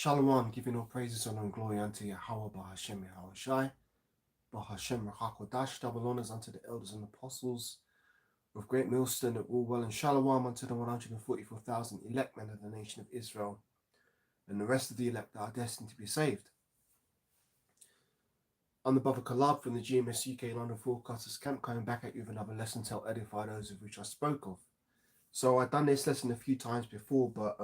Shalom, giving all praises, honor, and glory unto Yahawah, Bahashem Yahawah Bahashem Rachakodash, double honors unto the elders and apostles of Great Millstone at Woolwell, and Shalom unto the 144,000 elect men of the nation of Israel, and the rest of the elect that are destined to be saved. I'm the Brother Kalab from the GMS UK London Forecasters Camp, coming back at you with another lesson to help edify those of which I spoke of. So I've done this lesson a few times before, but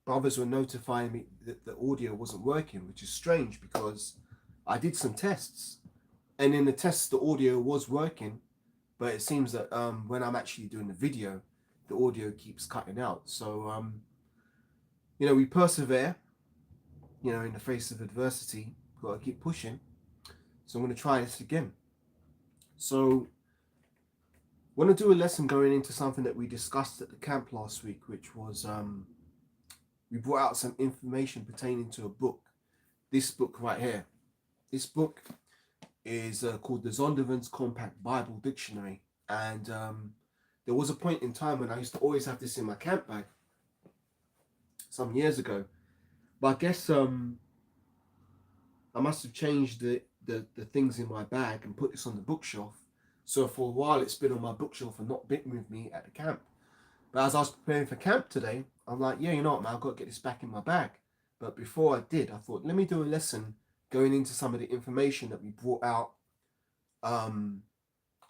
brothers were notifying me that the audio wasn't working, which is strange because I did some tests, and in the tests the audio was working, but it seems that when I'm actually doing the video, the audio keeps cutting out. So we persevere, in the face of adversity. Got to keep pushing. So I'm going to try this again. So I want to do a lesson going into something that we discussed at the camp last week, which was we brought out some information pertaining to a book. This book right here. This book is called the Zondervan's Compact Bible Dictionary. And there was a point in time when I used to always have this in my camp bag some years ago. But I guess I must have changed the things in my bag and put this on the bookshelf. So for a while it's been on my bookshelf and not been with me at the camp. But as I was preparing for camp today, I'm like, yeah, you know what, man, I've got to get this back in my bag. But before I did, I thought, let me do a lesson going into some of the information that we brought out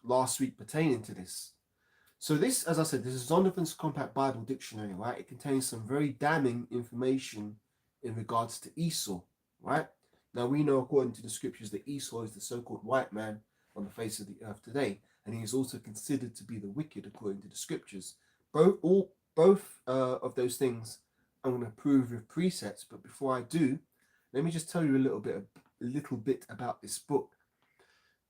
last week pertaining to this. So this, as I said, this is Zondervan's Compact Bible Dictionary, right? It contains some very damning information in regards to Esau, right? Now we know, according to the scriptures, that Esau is the so-called white man on the face of the earth today, and he is also considered to be the wicked according to the scriptures. Both of those things I'm going to prove with precepts, but before I do, let me just tell you a little bit about this book.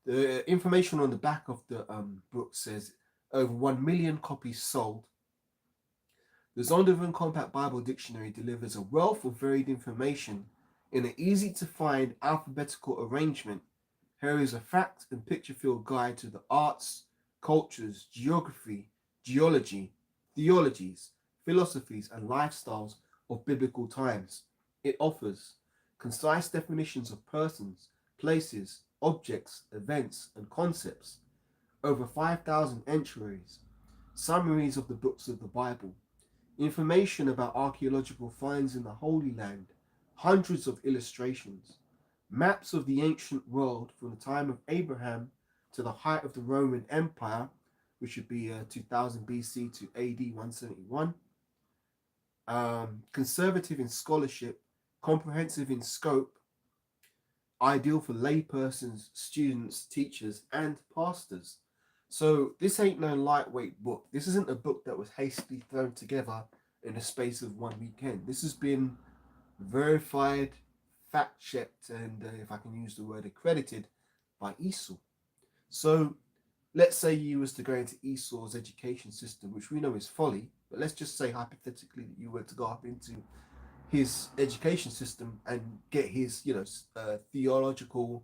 The information on the back of the book says over 1 million copies sold. The Zondervan Compact Bible Dictionary delivers a wealth of varied information in an easy-to-find alphabetical arrangement. Here is a fact and picture-filled guide to the arts, cultures, geography, geology, theologies, philosophies, and lifestyles of biblical times. It offers concise definitions of persons, places, objects, events, and concepts, over 5,000 entries, summaries of the books of the Bible, information about archaeological finds in the Holy Land, hundreds of illustrations, maps of the ancient world from the time of Abraham to the height of the Roman Empire, which would be 2000 BC to AD 171, conservative in scholarship, comprehensive in scope, ideal for laypersons, students, teachers, and pastors. So this ain't no lightweight book. This isn't a book that was hastily thrown together in the space of one weekend. This has been verified, fact-checked, and if I can use the word, accredited by Esau. So let's say you was to go into Esau's education system, which we know is folly, but let's just say hypothetically that you were to go up into his education system and get his, theological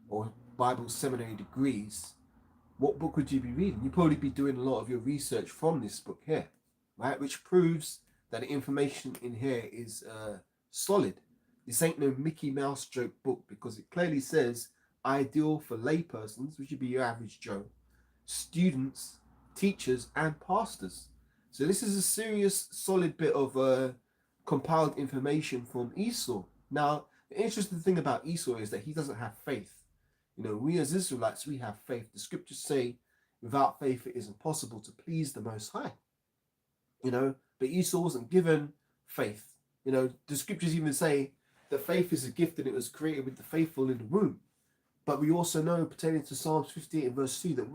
or Bible seminary degrees. What book would you be reading? You'd probably be doing a lot of your research from this book here, right? Which proves that the information in here is solid. This ain't no Mickey Mouse joke book, because it clearly says ideal for laypersons, which would be your average Joe, students, teachers, and pastors. So this is a serious, solid bit of compiled information from Esau. Now, the interesting thing about Esau is that he doesn't have faith. We as Israelites, we have faith. The scriptures say, without faith, it is impossible to please the Most High. But Esau wasn't given faith. The scriptures even say that faith is a gift and it was created with the faithful in the womb. But we also know, pertaining to Psalms 58 and verse 2, that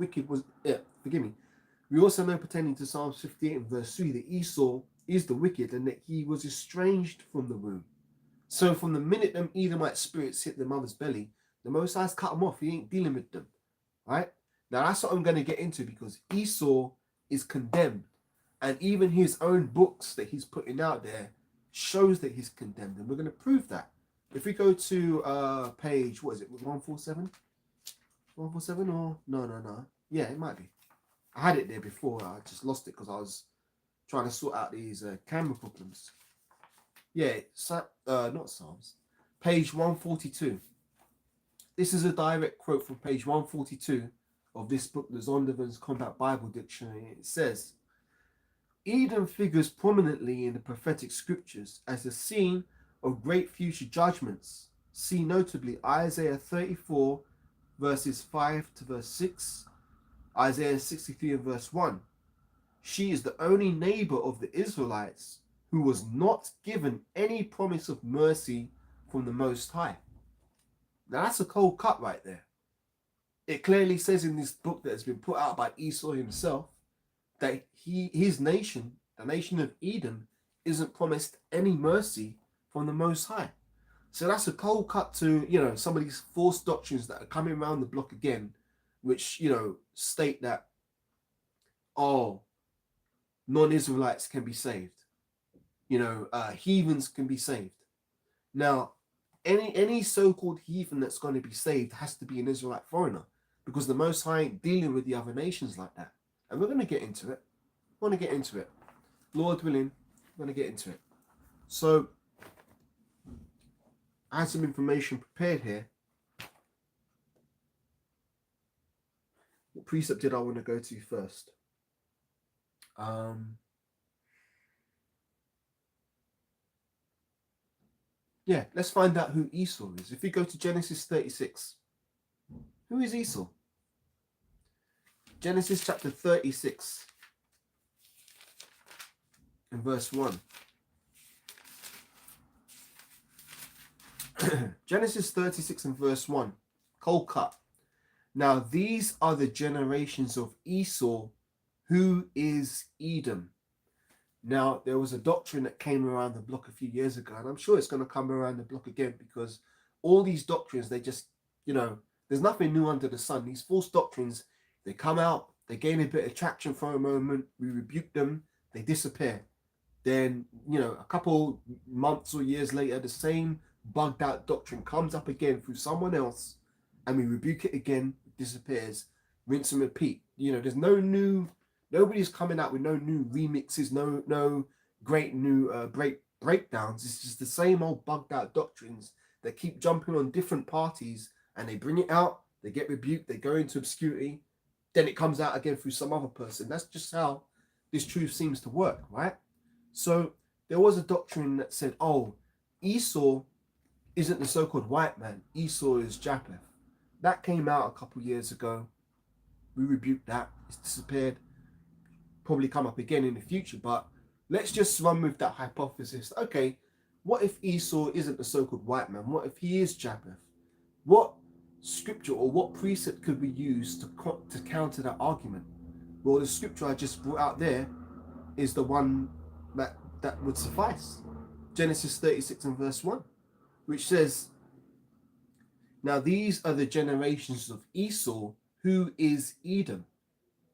we also know, pertaining to Psalms 58 and verse 3, that Esau is the wicked and that he was estranged from the womb. So from the minute them Edomite spirits hit the mother's belly, the Most High's cut them off. He ain't dealing with them, right? Now that's what I'm going to get into, because Esau is condemned, and even his own books that he's putting out there shows that he's condemned, and we're going to prove that. If we go to page, what is it, 147? 147 or no? Yeah, it might be. I had it there before. I just lost it because I was trying to sort out these camera problems. Yeah, not Psalms. Page 142. This is a direct quote from page 142 of this book, the Zondervan's Combat Bible Dictionary. It says, Edom figures prominently in the prophetic scriptures as a scene of great future judgments. See notably Isaiah 34 verses 5 to verse 6, Isaiah 63 and verse 1. She is the only neighbor of the Israelites who was not given any promise of mercy from the Most High. Now that's a cold cut right there. It clearly says in this book that has been put out by Esau himself that his nation, the nation of Edom, isn't promised any mercy from the Most High. So that's a cold cut to, some of these false doctrines that are coming around the block again, which, state that, non-Israelites can be saved. Heathens can be saved. Now, any so-called heathen that's going to be saved has to be an Israelite foreigner, because the Most High ain't dealing with the other nations like that. And we're going to get into it. I want to get into it. Lord willing, we're going to get into it. So, I had some information prepared here. What precept did I want to go to first? Yeah, let's find out who Esau is. If we go to Genesis 36, who is Esau? Genesis chapter 36 and verse 1. Genesis 36 and verse 1. Cold cut. Now these are the generations of Esau, who is Edom. Now, there was a doctrine that came around the block a few years ago, and I'm sure it's going to come around the block again, because all these doctrines, they just, there's nothing new under the sun. These false doctrines, they come out, they gain a bit of traction for a moment, we rebuke them, they disappear. Then, a couple months or years later, the same bugged out doctrine comes up again through someone else, and we rebuke it again, it disappears, rinse and repeat. There's nobody's coming out with no new remixes, no great new breakdowns. It's just the same old bugged out doctrines that keep jumping on different parties, and they bring it out, they get rebuked, they go into obscurity, then it comes out again through some other person. That's just how this truth seems to work, right? So there was a doctrine that said, Esau isn't the so-called white man, Esau is Japheth. That came out a couple years ago. We rebuked that, it's disappeared. Probably come up again in the future, but let's just run with that hypothesis. Okay, what if Esau isn't the so-called white man? What if he is Japheth? What scripture or what precept could we use to counter that argument? Well, the scripture I just brought out there is the one that would suffice. Genesis 36 and verse 1, which says, now these are the generations of Esau, who is Edom.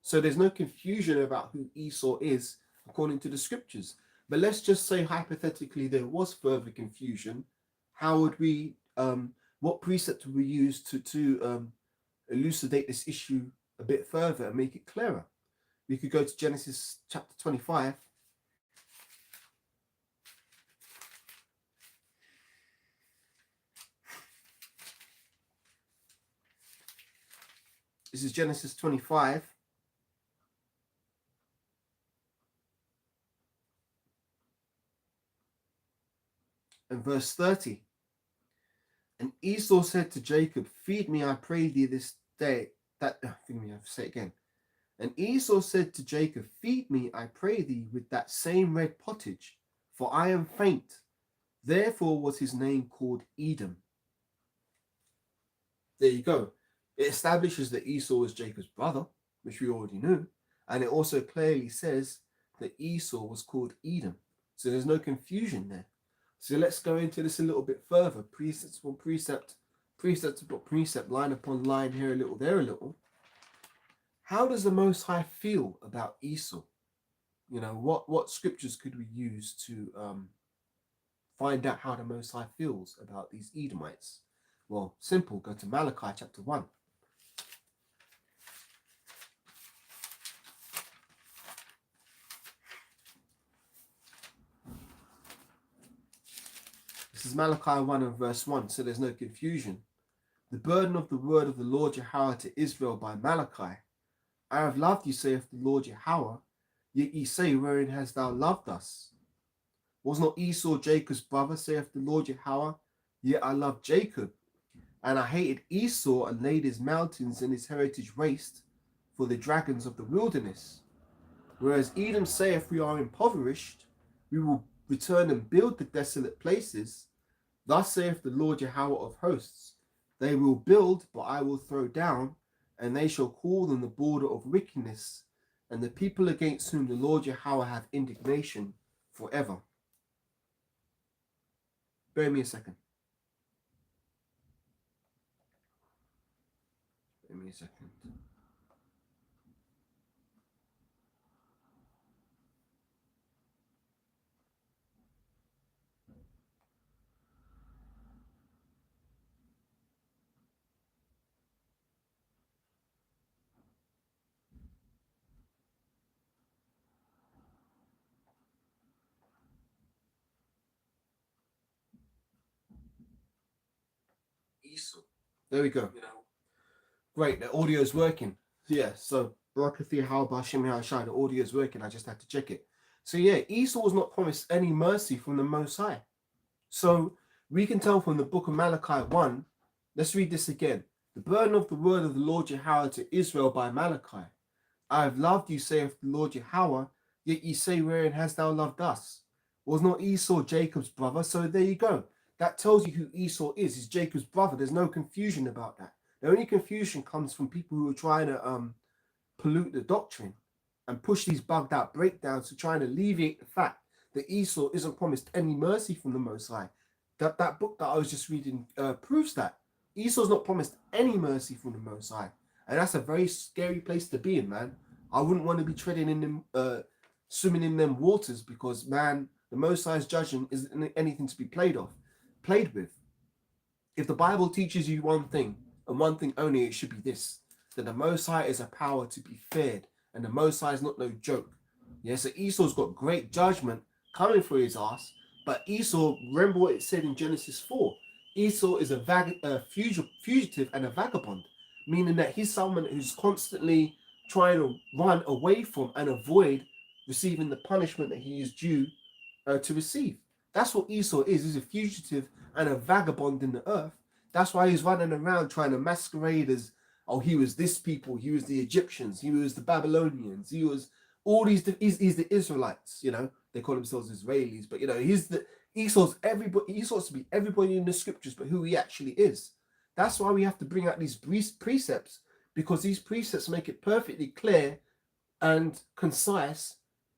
So there's no confusion about who Esau is according to the scriptures. But let's just say hypothetically there was further confusion. How would we, what precept would we use to elucidate this issue a bit further and make it clearer? We could go to Genesis chapter 25. This is Genesis 25. And verse 30. And Esau said to Jacob, feed me, I pray thee this day. Forgive me, I have to say it again. And Esau said to Jacob, feed me, I pray thee, with that same red pottage, for I am faint. Therefore was his name called Edom. There you go. It establishes that Esau was Jacob's brother, which we already knew. And it also clearly says that Esau was called Edom. So there's no confusion there. So let's go into this a little bit further. Precept upon precept, precept upon precept, line upon line, here a little, there a little. How does the Most High feel about Esau? What scriptures could we use to find out how the Most High feels about these Edomites? Well, simple. Go to Malachi chapter 1. This is Malachi 1 and verse 1, so there's no confusion. The burden of the word of the Lord Yahawah to Israel by Malachi. I have loved you, saith the Lord Yahawah, yet ye say, wherein hast thou loved us? Was not Esau Jacob's brother, saith the Lord Yahawah, yet I loved Jacob, and I hated Esau and laid his mountains and his heritage waste for the dragons of the wilderness. Whereas Edom saith, we are impoverished, we will return and build the desolate places. Thus saith the Lord Yahawah of hosts, they will build, but I will throw down, and they shall call them the border of wickedness, and the people against whom the Lord Yahawah hath indignation forever. Bear me a second. Bear me a second. Esau. There we go. Great, the audio is working. Yeah, so the audio is working. I just had to check it. So yeah, Esau was not promised any mercy from the Most High. So we can tell from the book of Malachi 1, let's read this again. The burden of the word of the Lord Yahawah to Israel by Malachi. I have loved you, saith the Lord Yahawah, yet ye say, wherein hast thou loved us? Was not Esau Jacob's brother? So there you go. That tells you who Esau is. He's Jacob's brother. There's no confusion about that. The only confusion comes from people who are trying to pollute the doctrine and push these bugged out breakdowns to try and alleviate the fact that Esau isn't promised any mercy from the Most High. That book that I was just reading proves that. Esau's not promised any mercy from the Most High. And that's a very scary place to be in, man. I wouldn't want to be treading in them, swimming in them waters because, man, the Most High's judgment isn't anything to be played with. If the Bible teaches you one thing, and one thing only, it should be this, that the Most High is a power to be feared, and the Most High is not no joke. Yeah, so Esau's got great judgment coming for his ass, but Esau, remember what it said in Genesis 4, Esau is a fugitive and a vagabond, meaning that he's someone who's constantly trying to run away from and avoid receiving the punishment that he is due to receive. That's what Esau is. He's a fugitive and a vagabond in the earth. That's why he's running around trying to masquerade as, oh, he was this people, he was the Egyptians, he was the Babylonians, he was all these, he's the Israelites, you know, they call themselves Israelis, but you know, Esau's everybody, he's supposed to be everybody in the scriptures, but who he actually is. That's why we have to bring out these precepts, because these precepts make it perfectly clear and concise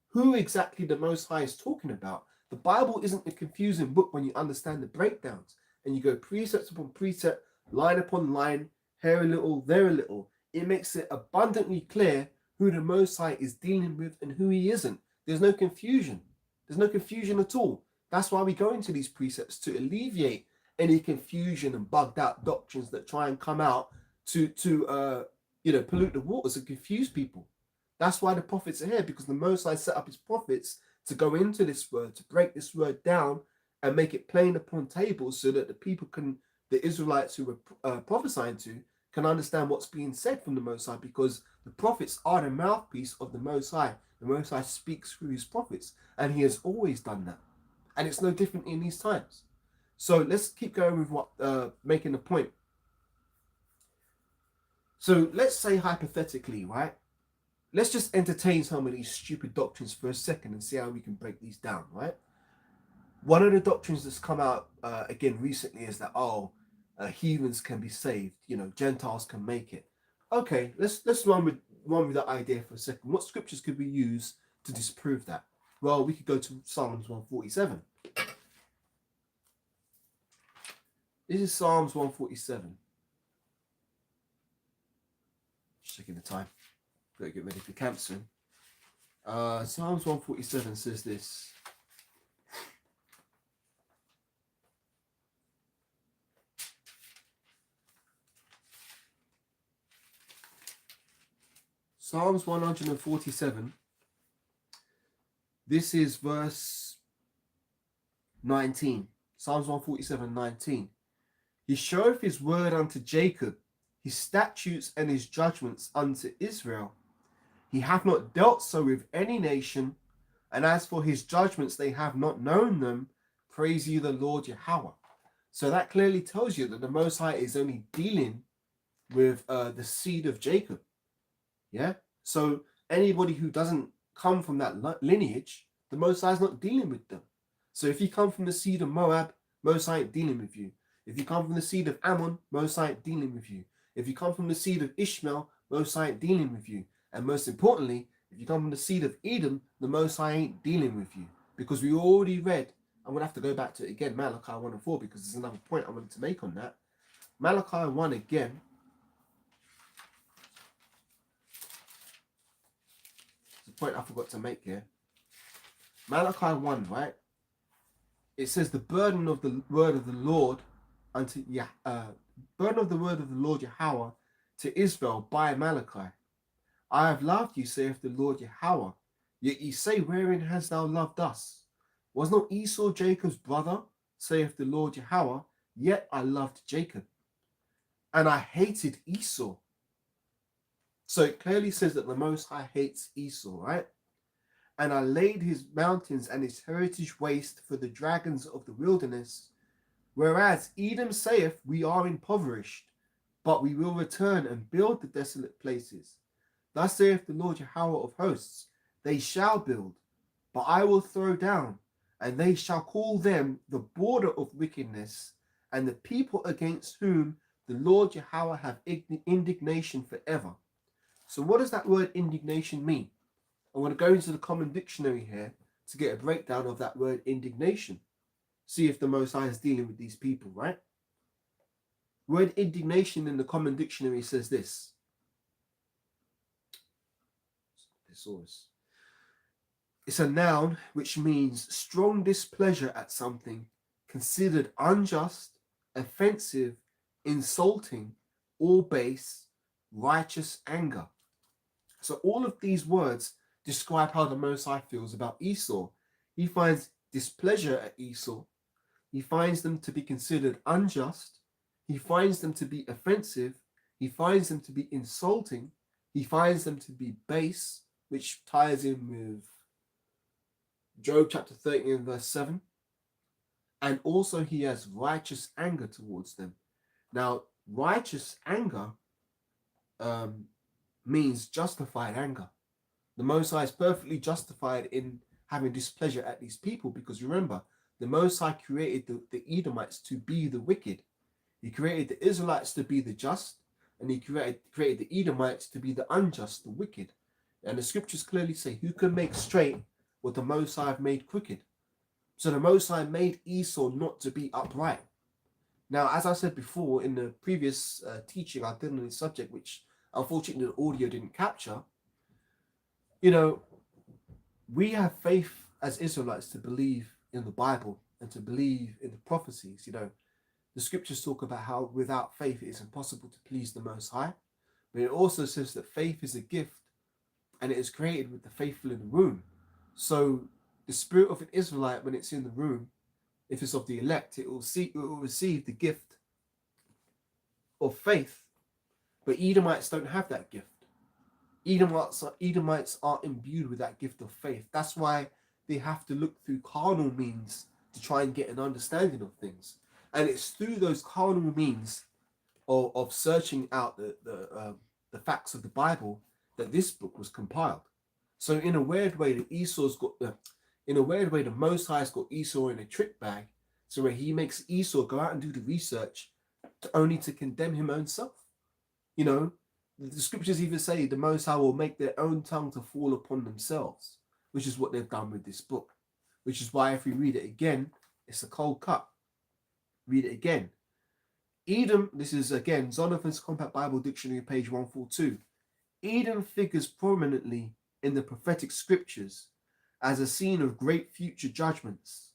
who exactly the Most High is talking about. The Bible isn't a confusing book when you understand the breakdowns and you go precept upon precept, line upon line, here a little, there a little. It makes it abundantly clear who the Most High is dealing with and who he isn't. There's no confusion. There's no confusion at all. That's why we go into these precepts, to alleviate any confusion and bugged out doctrines that try and come out to pollute the waters and confuse people. That's why the prophets are here, because the Most High set up his prophets to go into this word, to break this word down and make it plain upon tables so that the people can, the Israelites who were prophesying to, can understand what's being said from the Most High, because the prophets are the mouthpiece of the Most High. The Most High speaks through his prophets, and he has always done that. And it's no different in these times. So let's keep going with what making the point. So let's say hypothetically, right? Let's just entertain some of these stupid doctrines for a second and see how we can break these down, right? One of the doctrines that's come out again recently is that, heathens can be saved, you know, Gentiles can make it. Okay, let's run with that idea for a second. What scriptures could we use to disprove that? Well, we could go to Psalms 147. This is Psalms 147. Just checking the time. Gotta get ready for camp soon. Psalms 147 says this. Psalms 147. This is verse 19. Psalms 147:19. He showeth his word unto Jacob, his statutes and his judgments unto Israel. He hath not dealt so with any nation, and as for his judgments, they have not known them. Praise ye the Lord Yahawah. So that clearly tells you that the Most High is only dealing with the seed of Jacob. Yeah? So anybody who doesn't come from that lineage, the Most High is not dealing with them. So if you come from the seed of Moab, Most High ain't dealing with you. If you come from the seed of Ammon, Most High ain't dealing with you. If you come from the seed of Ishmael, Most High ain't dealing with you. And most importantly, if you come from the seed of Edom, the Most High ain't dealing with you. Because we already read, I'm going to have to go back to it again, Malachi 1 and 4, because there's another point I wanted to make on that. Malachi 1 again. It's a point I forgot to make here. Malachi 1, right? It says the burden of the word of the Lord burden of the word of the Lord Yahawah to Israel by Malachi. I have loved you, saith the Lord Yahawah. Yet ye say, wherein hast thou loved us? Was not Esau Jacob's brother, saith the Lord Yahawah? Yet I loved Jacob, and I hated Esau. So it clearly says that the Most High hates Esau, right? And I laid his mountains and his heritage waste for the dragons of the wilderness. Whereas Edom saith, we are impoverished, but we will return and build the desolate places. Thus saith the Lord Yahawah of hosts, they shall build, but I will throw down, and they shall call them the border of wickedness, and the people against whom the Lord Yahawah have indignation forever. So what does that word indignation mean? I want to go into the Common Dictionary here to get a breakdown of that word indignation. See if the Most High is dealing with these people, right? Word indignation in the Common Dictionary says this. It's a noun which means strong displeasure at something, considered unjust, offensive, insulting, or base, righteous anger. So all of these words describe how the Most High feels about Esau. He finds displeasure at Esau. He finds them to be considered unjust. He finds them to be offensive. He finds them to be insulting. He finds them to be base, which ties in with Job chapter 30 and verse 7. And also he has righteous anger towards them. Now, righteous anger means justified anger. The Most High is perfectly justified in having displeasure at these people, because remember, the Most High created the Edomites to be the wicked. He created the Israelites to be the just, and he created the Edomites to be the unjust, the wicked. And the scriptures clearly say, who can make straight what the Most High have made crooked? So the Most High made Esau not to be upright. Now, as I said before in the previous teaching I did on this subject, which unfortunately the audio didn't capture, you know, we have faith as Israelites to believe in the Bible and to believe in the prophecies. You know, the scriptures talk about how without faith it is impossible to please the Most High. But it also says that faith is a gift, and it is created with the faithful in the room. So the spirit of an Israelite, when it's in the room, if it's of the elect, it will receive the gift of faith. But Edomites don't have that gift. Edomites are imbued with that gift of faith. That's why they have to look through carnal means to try and get an understanding of things. And it's through those carnal means of searching out the facts of the Bible that this book was compiled. So in a weird way, the Most High's got Esau in a trick bag, so where he makes Esau go out and do the research only to condemn him own self. You know, the scriptures even say the Most High will make their own tongue to fall upon themselves, which is what they've done with this book. Which is why if we read it again, it's a cold cut. Read it again. Edom, this is again Zonathan's Compact Bible Dictionary, page 142. Edom figures prominently in the prophetic scriptures as a scene of great future judgments.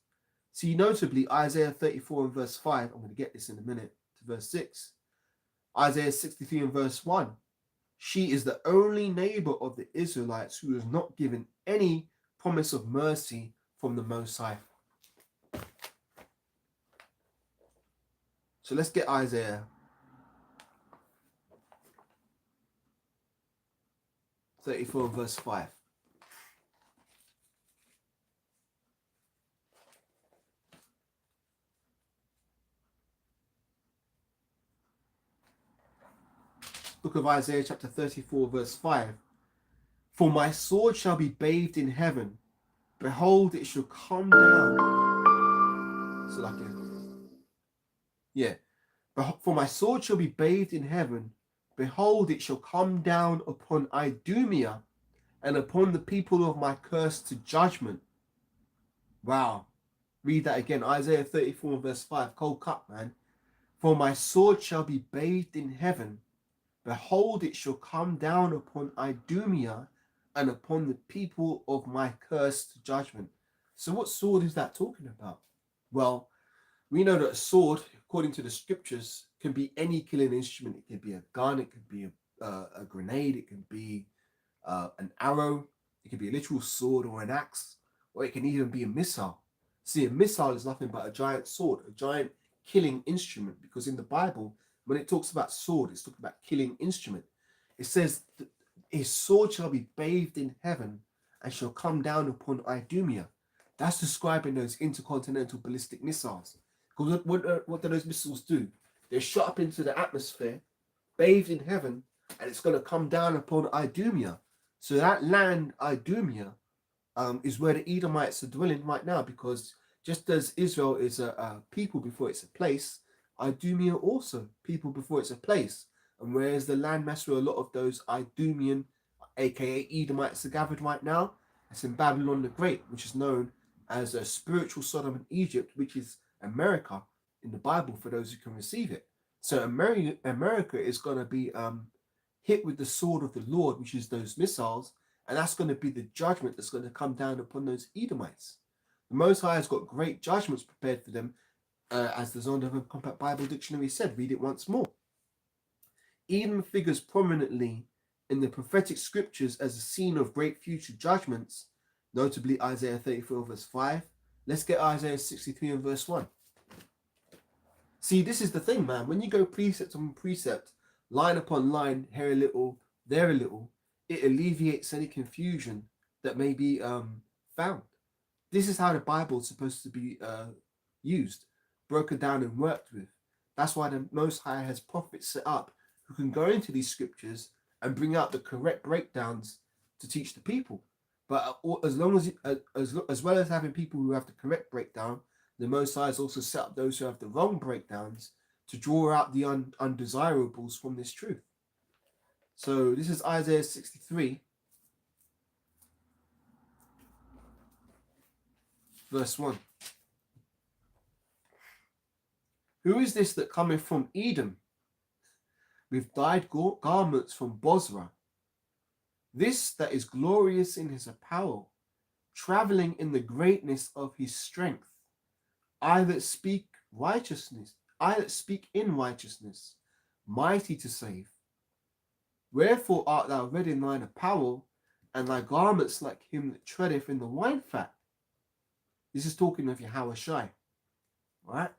See notably Isaiah 34 and verse 5, I'm going to get this in a minute, to verse 6. Isaiah 63 and verse 1. She is the only neighbor of the Israelites who is not given any promise of mercy from the Most High. So let's get Isaiah 34 verse 5. Book of Isaiah chapter 34 verse 5. For my sword shall be bathed in heaven. Behold, it shall come down. So like yeah. For my sword shall be bathed in heaven. Behold, it shall come down upon Idumea and upon the people of my curse to judgment. Wow. Read that again. Isaiah 34 verse 5. Cold cut, man. For my sword shall be bathed in heaven. Behold, it shall come down upon Idumea and upon the people of my curse to judgment. So what sword is that talking about? Well, we know that a sword, according to the scriptures, can be any killing instrument. It could be a gun, it could be a grenade, it could be an arrow, it could be a literal sword or an axe, or it can even be a missile. See, a missile is nothing but a giant sword, a giant killing instrument, because in the Bible, when it talks about sword, it's talking about killing instrument. It says, his sword shall be bathed in heaven and shall come down upon Idumea. That's describing those intercontinental ballistic missiles. Because what do those missiles do? They're shot up into the atmosphere, bathed in heaven, and it's going to come down upon Idumea. So that land, Idumea, is where the Edomites are dwelling right now, because just as Israel is a people before it's a place, Idumea also people before it's a place. And whereas the landmass where a lot of those Idumean, aka Edomites, are gathered right now, it's in Babylon the Great, which is known as a spiritual Sodom and Egypt, which is America in the Bible for those who can receive it. So America is going to be hit with the sword of the Lord, which is those missiles, and that's going to be the judgment that's going to come down upon those Edomites. The Most High has got great judgments prepared for them, as the Zondervan Compact Bible Dictionary said. Read it once more. Edom figures prominently in the prophetic scriptures as a scene of great future judgments, notably Isaiah 34 verse 5. Let's get Isaiah 63 and verse 1. See, this is the thing, man. When you go precept on precept, line upon line, here a little, there a little, it alleviates any confusion that may be found. This is how the Bible is supposed to be used, broken down and worked with. That's why the Most High has prophets set up who can go into these scriptures and bring out the correct breakdowns to teach the people. But as well as having people who have the correct breakdown, the Most High has also set up those who have the wrong breakdowns to draw out the undesirables from this truth. So this is Isaiah 63, verse 1. Who is this that cometh from Edom, with dyed garments from Bozrah? This that is glorious in his apparel, travelling in the greatness of his strength. I that speak in righteousness, mighty to save. Wherefore art thou red in thine apparel, and thy garments like him that treadeth in the wine fat? This is talking of Yahawah, right?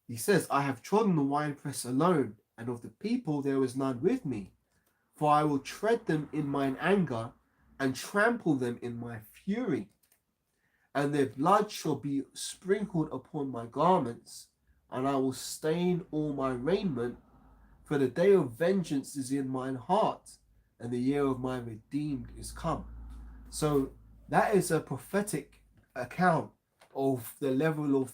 He says, I have trodden the winepress alone, and of the people there was none with me. For I will tread them in mine anger, and trample them in my fury. And their blood shall be sprinkled upon my garments, and I will stain all my raiment. For the day of vengeance is in mine heart, and the year of my redeemed is come. So that is a prophetic account of the level of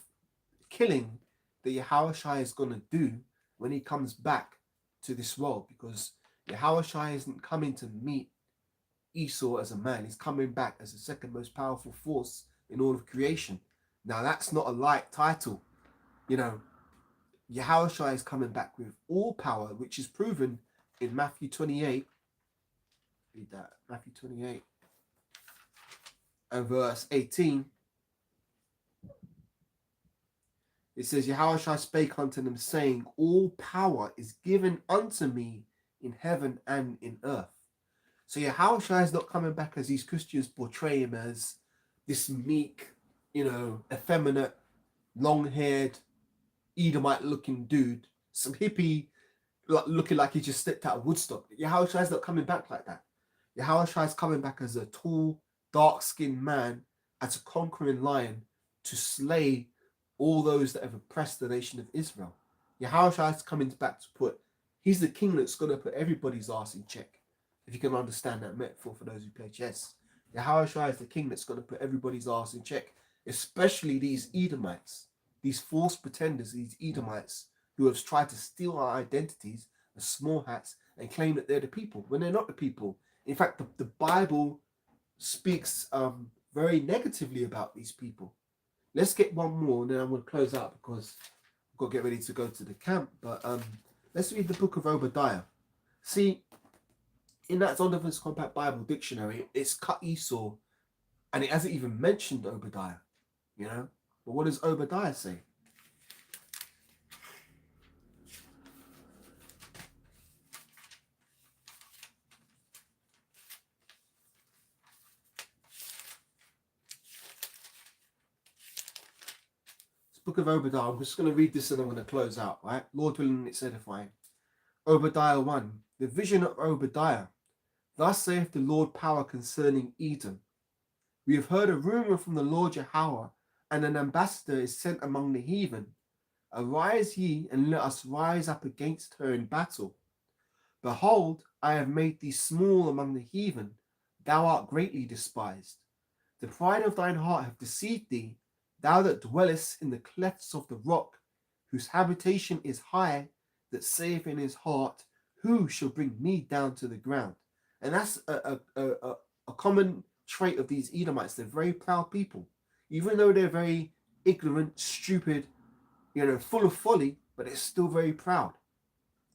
killing that Yahawah is going to do when he comes back to this world, because Yahawah isn't coming to meet Esau as a man. He's coming back as the second most powerful force in all of creation. Now that's not a light title. You know, Yahawah is coming back with all power, which is proven in Matthew 28. Read that, Matthew 28 and verse 18. It says, Yahawah spake unto them, saying, all power is given unto me in heaven and in earth. So Yahawah is not coming back as these Christians portray him as this meek, effeminate, long-haired, Edomite looking dude, some hippie looking like he just stepped out of Woodstock. Yahushua is not coming back like that. Yahushua is coming back as a tall, dark-skinned man, as a conquering lion, to slay all those that have oppressed the nation of Israel. Yahushua is coming back to he's the king that's going to put everybody's ass in check. If you can understand that metaphor for those who play chess. Yahushua is the king that's going to put everybody's ass in check, especially these Edomites, these false pretenders, these Edomites who have tried to steal our identities as small hats and claim that they're the people when they're not the people. In fact, the Bible speaks very negatively about these people. Let's get one more, and then I'm going to close out because I've got to get ready to go to the camp. But let's read the book of Obadiah. See, in that Zondervan's Compact Bible Dictionary, it's cut Esau, and it hasn't even mentioned Obadiah, you know? But what does Obadiah say? Book of Obadiah. I'm just going to read this and I'm going to close out, right? Lord willing, it's edifying. Obadiah 1. The vision of Obadiah. Thus saith the Lord power concerning Edom. We have heard a rumor from the Lord Yahawah, and an ambassador is sent among the heathen. Arise ye, and let us rise up against her in battle. Behold, I have made thee small among the heathen. Thou art greatly despised. The pride of thine heart hath deceived thee, thou that dwellest in the clefts of the rock, whose habitation is high, that saith in his heart, who shall bring me down to the ground? And that's a common trait of these Edomites. They're very proud people. Even though they're very ignorant, stupid, full of folly, but they're still very proud.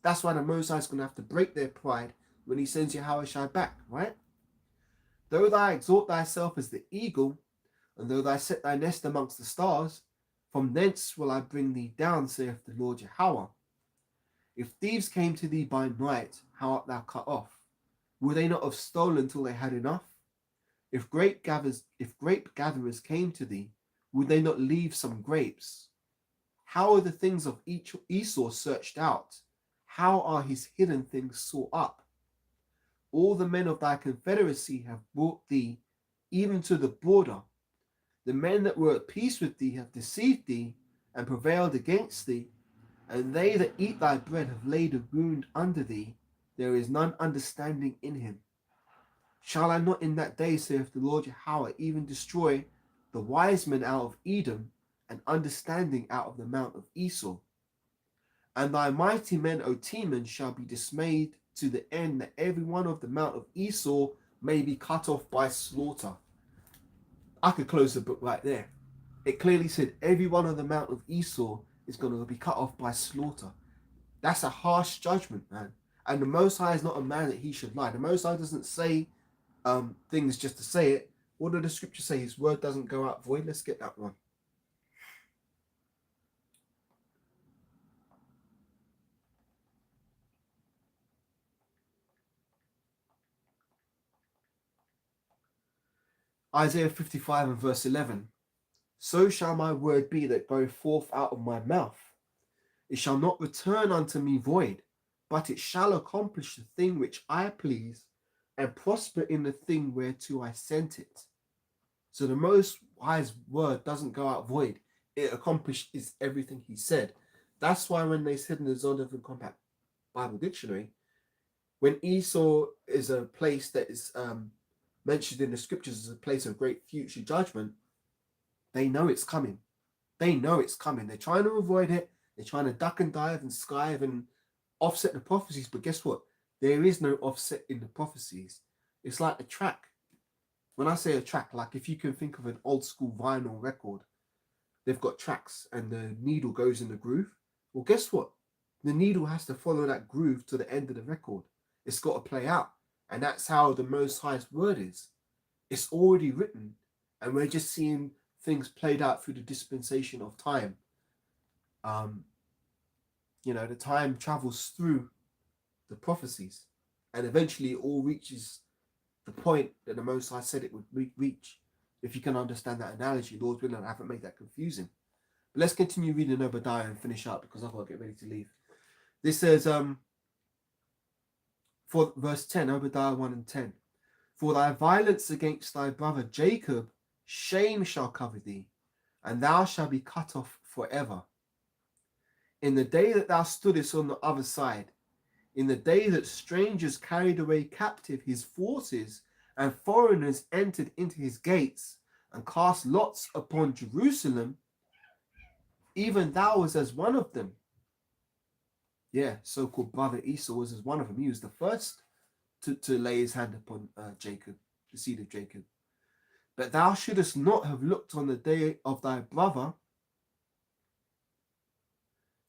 That's why the Mosai is going to have to break their pride when he sends Yahushua back, right? Though thou exalt thyself as the eagle, and though thou set thy nest amongst the stars, from thence will I bring thee down, saith the Lord Yahawah. If thieves came to thee by night, how art thou cut off? Would they not have stolen till they had enough? If grape gatherers came to thee, would they not leave some grapes? How are the things of Esau searched out? How are his hidden things sought up? All the men of thy confederacy have brought thee even to the border. The men that were at peace with thee have deceived thee and prevailed against thee, and they that eat thy bread have laid a wound under thee. There is none understanding in him. Shall I not in that day, saith the Lord Yahawah, even destroy the wise men out of Edom, and understanding out of the mount of Esau? And thy mighty men, O Teman, shall be dismayed to the end, that every one of the mount of Esau may be cut off by slaughter. I could close the book right there. It clearly said every one of the mount of Esau is going to be cut off by slaughter. That's a harsh judgment, man. And the Most High is not a man that he should lie. The Most High doesn't say things just to say it. What do the scriptures say? His word doesn't go out void. Let's get that one. Isaiah 55 and verse 11. So shall my word be that goeth forth out of my mouth. It shall not return unto me void, but it shall accomplish the thing which I please, and prosper in the thing whereto I sent it. So the Most High's word doesn't go out void. It accomplishes everything he said. That's why when they said in the Zondervan Compact Bible Dictionary, when Esau is a place that is mentioned in the scriptures as a place of great future judgment, they know it's coming. They know it's coming. They're trying to avoid it. They're trying to duck and dive and skive and offset the prophecies. But guess what? There is no offset in the prophecies. It's like a track. When I say a track, like if you can think of an old school vinyl record, they've got tracks and the needle goes in the groove. Well, guess what? The needle has to follow that groove to the end of the record. It's got to play out. And that's how the Most High's word is. It's already written. And we're just seeing things played out through the dispensation of time. The time travels through the prophecies. And eventually it all reaches the point that the Most High said it would reach. If you can understand that analogy, Lord willing, I haven't made that confusing. Let's continue reading Obadiah and finish up because I've got to get ready to leave. This says, for verse 10, Obadiah 1 and 10. For thy violence against thy brother Jacob, shame shall cover thee, and thou shalt be cut off forever. In the day that thou stoodest on the other side, in the day that strangers carried away captive his forces, and foreigners entered into his gates, and cast lots upon Jerusalem, even thou was as one of them. Yeah, so-called brother Esau was as one of them. He was the first to lay his hand upon Jacob, the seed of Jacob. But thou shouldest not have looked on the day of thy brother,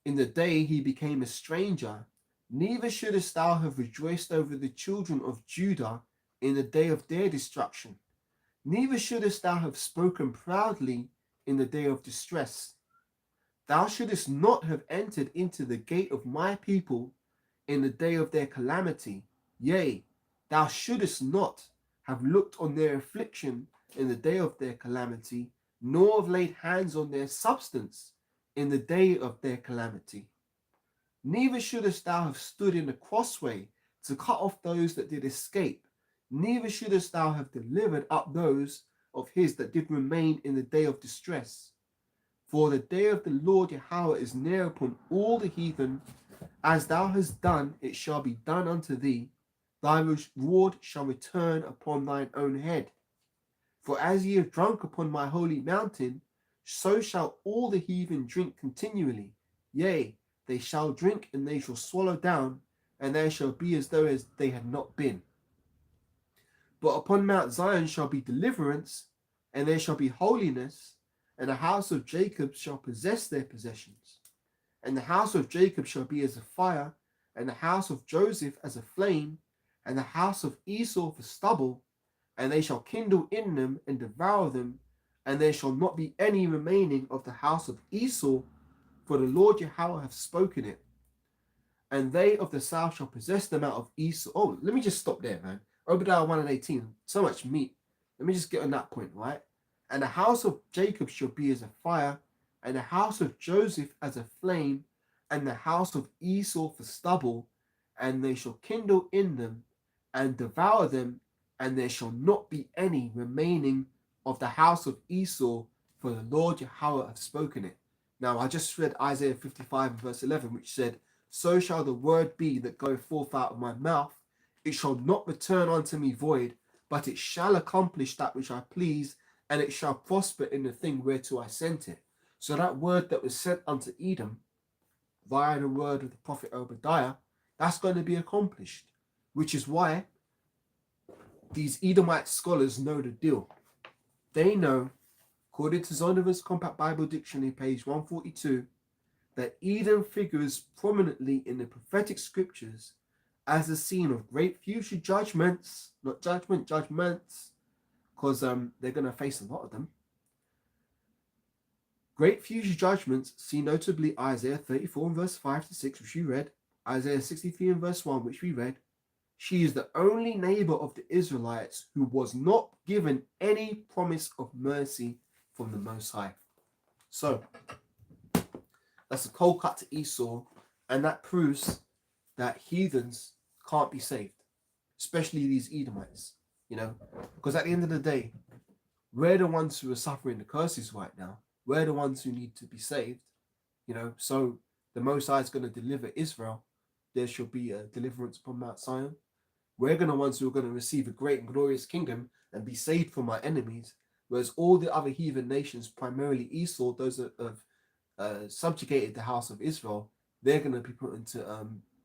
in the day he became a stranger, neither shouldest thou have rejoiced over the children of Judah in the day of their destruction. Neither shouldest thou have spoken proudly in the day of distress. Thou shouldest not have entered into the gate of my people in the day of their calamity. Yea, thou shouldest not have looked on their affliction in the day of their calamity, nor have laid hands on their substance in the day of their calamity. Neither shouldest thou have stood in the crossway to cut off those that did escape. Neither shouldest thou have delivered up those of his that did remain in the day of distress. For the day of the Lord Yahawah is near upon all the heathen. As thou hast done, it shall be done unto thee. Thy reward shall return upon thine own head. For as ye have drunk upon my holy mountain, so shall all the heathen drink continually. Yea, they shall drink, and they shall swallow down, and they shall be as though they had not been. But upon Mount Zion shall be deliverance, and there shall be holiness, and the house of Jacob shall possess their possessions. And the house of Jacob shall be as a fire, and the house of Joseph as a flame, and the house of Esau for stubble, and they shall kindle in them and devour them, and there shall not be any remaining of the house of Esau, for the Lord Yahawah hath spoken it. And they of the south shall possess them out of Esau. Oh, let me just stop there, man. Obadiah 1 and 18. So much meat. Let me just get on that point, right? And the house of Jacob shall be as a fire, and the house of Joseph as a flame, and the house of Esau for stubble, and they shall kindle in them and devour them, and there shall not be any remaining of the house of Esau, for the Lord Yahawah hath spoken it. Now, I just read Isaiah 55 and verse 11, which said, So shall the word be that goeth forth out of my mouth. It shall not return unto me void, but it shall accomplish that which I please, and it shall prosper in the thing whereto I sent it. So that word that was sent unto Edom, via the word of the prophet Obadiah, that's going to be accomplished. Which is why these Edomite scholars know the deal. They know, according to Zondervan's Compact Bible Dictionary, page 142, that Edom figures prominently in the prophetic scriptures as a scene of great future judgments, not judgments, because they're going to face a lot of them. Great future judgments, see notably Isaiah 34 and verse 5 to 6, which we read, Isaiah 63 and verse 1, which we read. She is the only neighbor of the Israelites who was not given any promise of mercy from the Most High. So, that's a cold cut to Esau, and that proves that heathens can't be saved, especially these Edomites, because at the end of the day, we're the ones who are suffering the curses right now. We're the ones who need to be saved, so the Most High is going to deliver Israel. There shall be a deliverance upon Mount Zion. We're the ones who are going to receive a great and glorious kingdom and be saved from our enemies, whereas all the other heathen nations, primarily Esau, those that have subjugated the house of Israel, they're going to be put into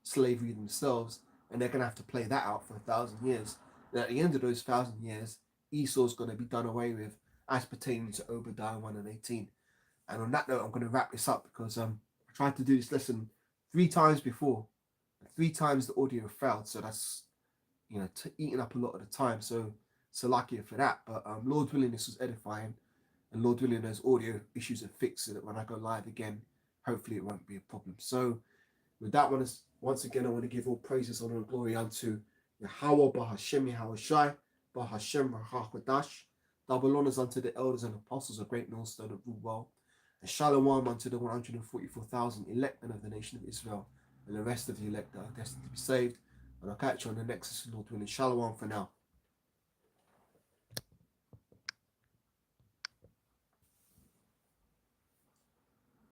slavery themselves, and they're going to have to play that out for 1,000 years. And at the end of those 1,000 years, Esau's going to be done away with, as pertaining to Obadiah 1 and 18. And on that note, I'm going to wrap this up because I tried to do this lesson 3 times before. 3 times the audio failed, so that's eating up a lot of the time. So lucky for that. But Lord willing, this was edifying, and Lord willing, those audio issues are fixed so that when I go live again, hopefully it won't be a problem. So with that one, once again, I want to give all praises, honor, and glory unto Yahawah, Bahashem Yahweh Shai, Bahashem Rahakadash. Double honors unto the elders and apostles of Great Millstone of Rule Well. And shalom unto the 144,000 elect men of the nation of Israel, and the rest of the elect that are destined to be saved. And I'll catch you on the next Lord willing. Shalom for now.